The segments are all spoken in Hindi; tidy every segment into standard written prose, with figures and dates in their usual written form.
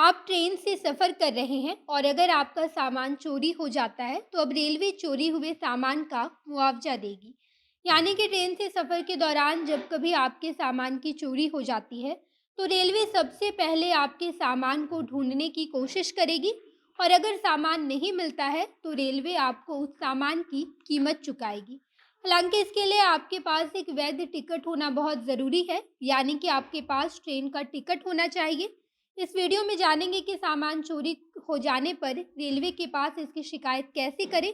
आप ट्रेन से सफ़र कर रहे हैं और अगर आपका सामान चोरी हो जाता है तो अब रेलवे चोरी हुए सामान का मुआवजा देगी। यानी कि ट्रेन से सफ़र के दौरान जब कभी आपके सामान की चोरी हो जाती है तो रेलवे सबसे पहले आपके सामान को ढूंढने की कोशिश करेगी और अगर सामान नहीं मिलता है तो रेलवे आपको उस सामान की कीमत चुकाएगी। हालांकि इसके लिए आपके पास एक वैध टिकट होना बहुत ज़रूरी है, यानी कि आपके पास ट्रेन का टिकट होना चाहिए। इस वीडियो में जानेंगे कि सामान चोरी हो जाने पर रेलवे के पास इसकी शिकायत कैसे करें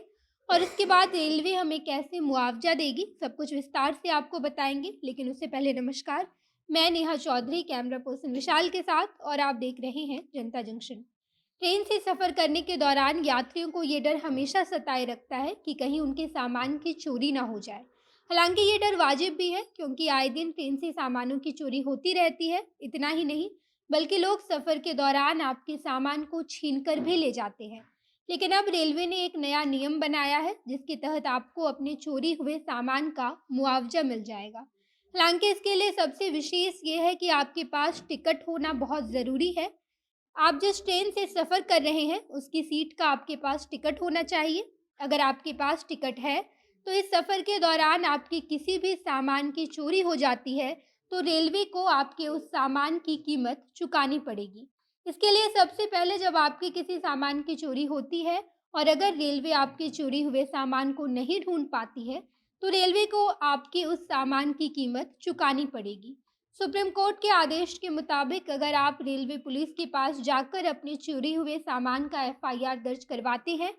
और उसके बाद रेलवे हमें कैसे मुआवजा देगी। सब कुछ विस्तार से आपको बताएंगे, लेकिन उससे पहले नमस्कार। मैं नेहा चौधरी कैमरा पर्सन विशाल के साथ और आप देख रहे हैं जनता जंक्शन। ट्रेन से सफ़र करने के दौरान यात्रियों को ये डर हमेशा सताए रखता है कि कहीं उनके सामान की चोरी ना हो जाए। हालांकि ये डर वाजिब भी है, क्योंकि आए दिन ट्रेन से सामानों की चोरी होती रहती है। इतना ही नहीं, बल्कि लोग सफ़र के दौरान आपके सामान को छीन कर भी ले जाते हैं। लेकिन अब रेलवे ने एक नया नियम बनाया है जिसके तहत आपको अपने चोरी हुए सामान का मुआवजा मिल जाएगा। हालांकि इसके लिए सबसे विशेष ये है कि आपके पास टिकट होना बहुत ज़रूरी है। आप जिस ट्रेन से सफ़र कर रहे हैं उसकी सीट का आपके पास टिकट होना चाहिए। अगर आपके पास टिकट है तो इस सफ़र के दौरान आपके किसी भी सामान की चोरी हो जाती है तो रेलवे को आपके उस सामान की कीमत चुकानी पड़ेगी। इसके लिए सबसे पहले जब आपके किसी सामान की चोरी होती है और अगर रेलवे आपके चोरी हुए सामान को नहीं ढूंढ पाती है तो रेलवे को आपके उस सामान की कीमत चुकानी पड़ेगी। सुप्रीम कोर्ट के आदेश के मुताबिक अगर आप रेलवे पुलिस के पास जाकर अपने चोरी हुए सामान का एफआईआर दर्ज करवाते हैं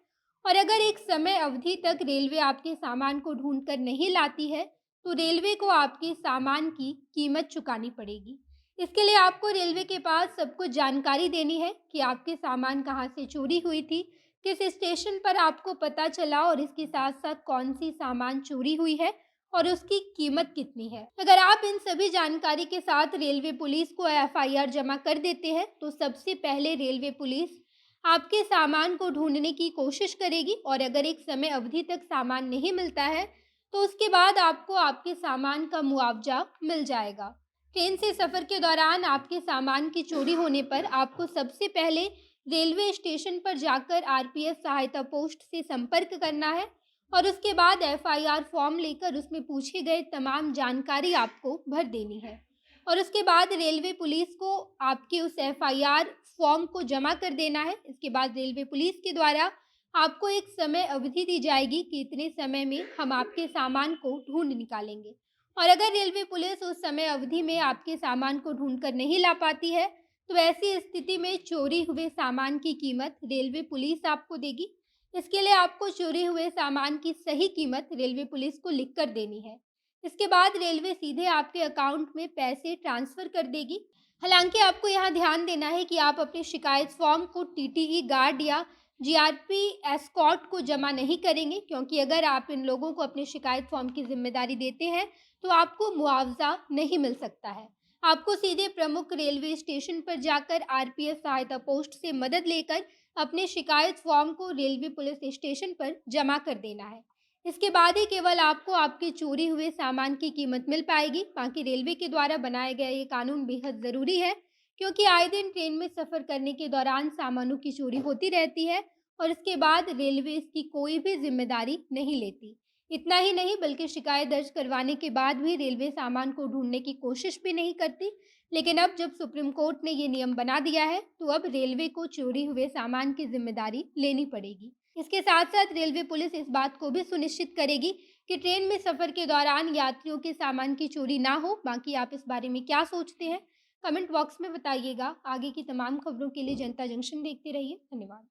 और अगर एक समय अवधि तक रेलवे आपके सामान को ढूंढ कर नहीं लाती है तो रेलवे को आपके सामान की कीमत चुकानी पड़ेगी। इसके लिए आपको रेलवे के पास सब कुछ जानकारी देनी है कि आपके सामान कहाँ से चोरी हुई थी, किस स्टेशन पर आपको पता चला और इसके साथ साथ कौन सी सामान चोरी हुई है और उसकी कीमत कितनी है। अगर आप इन सभी जानकारी के साथ रेलवे पुलिस को एफआईआर जमा कर देते हैं तो सबसे पहले रेलवे पुलिस आपके सामान को ढूंढने की कोशिश करेगी और अगर एक समय अवधि तक सामान नहीं मिलता है तो उसके बाद आपको आपके सामान का मुआवजा मिल जाएगा। ट्रेन से सफ़र के दौरान आपके सामान की चोरी होने पर आपको सबसे पहले रेलवे स्टेशन पर जाकर आरपीएफ सहायता पोस्ट से संपर्क करना है और उसके बाद एफआईआर फॉर्म लेकर उसमें पूछे गए तमाम जानकारी आपको भर देनी है और उसके बाद रेलवे पुलिस को आपके उस एफआईआर फॉर्म को जमा कर देना है। इसके बाद रेलवे पुलिस के द्वारा आपको एक समय अवधि दी जाएगी कि इतने समय में हम आपके सामान को ढूंढ निकालेंगे और अगर रेलवे पुलिस उस समय अवधि में आपके सामान को ढूंढ कर नहीं ला पाती है तो ऐसी स्थिति में चोरी हुए सामान की कीमत रेलवे पुलिस आपको देगी। इसके लिए आपको चोरी हुए सामान की सही कीमत रेलवे पुलिस को लिख कर देनी है। इसके बाद रेलवे सीधे आपके अकाउंट में पैसे ट्रांसफ़र कर देगी। हालांकि आपको यहाँ ध्यान देना है कि आप अपनी शिकायत फॉर्म को टीटीई गार्ड या जीआरपी एस्कॉर्ट को जमा नहीं करेंगे, क्योंकि अगर आप इन लोगों को अपनी शिकायत फॉर्म की जिम्मेदारी देते हैं तो आपको मुआवजा नहीं मिल सकता है। आपको सीधे प्रमुख रेलवे स्टेशन पर जाकर आरपीएफ सहायता पोस्ट से मदद लेकर अपने शिकायत फॉर्म को रेलवे पुलिस स्टेशन पर जमा कर देना है। इसके बाद ही केवल आपको आपके चोरी हुए सामान की कीमत मिल पाएगी। बाकी रेलवे के द्वारा बनाया गया ये कानून बेहद ज़रूरी है, क्योंकि आए दिन ट्रेन में सफ़र करने के दौरान सामानों की चोरी होती रहती है और इसके बाद रेलवे इसकी कोई भी जिम्मेदारी नहीं लेती। इतना ही नहीं, बल्कि शिकायत दर्ज करवाने के बाद भी रेलवे सामान को ढूंढने की कोशिश भी नहीं करती। लेकिन अब जब सुप्रीम कोर्ट ने ये नियम बना दिया है तो अब रेलवे को चोरी हुए सामान की जिम्मेदारी लेनी पड़ेगी। इसके साथ साथ रेलवे पुलिस इस बात को भी सुनिश्चित करेगी कि ट्रेन में सफ़र के दौरान यात्रियों के सामान की चोरी ना हो। बाकी आप इस बारे में क्या सोचते हैं, कमेंट बॉक्स में बताइएगा। आगे की तमाम खबरों के लिए जनता जंक्शन देखते रहिए। धन्यवाद।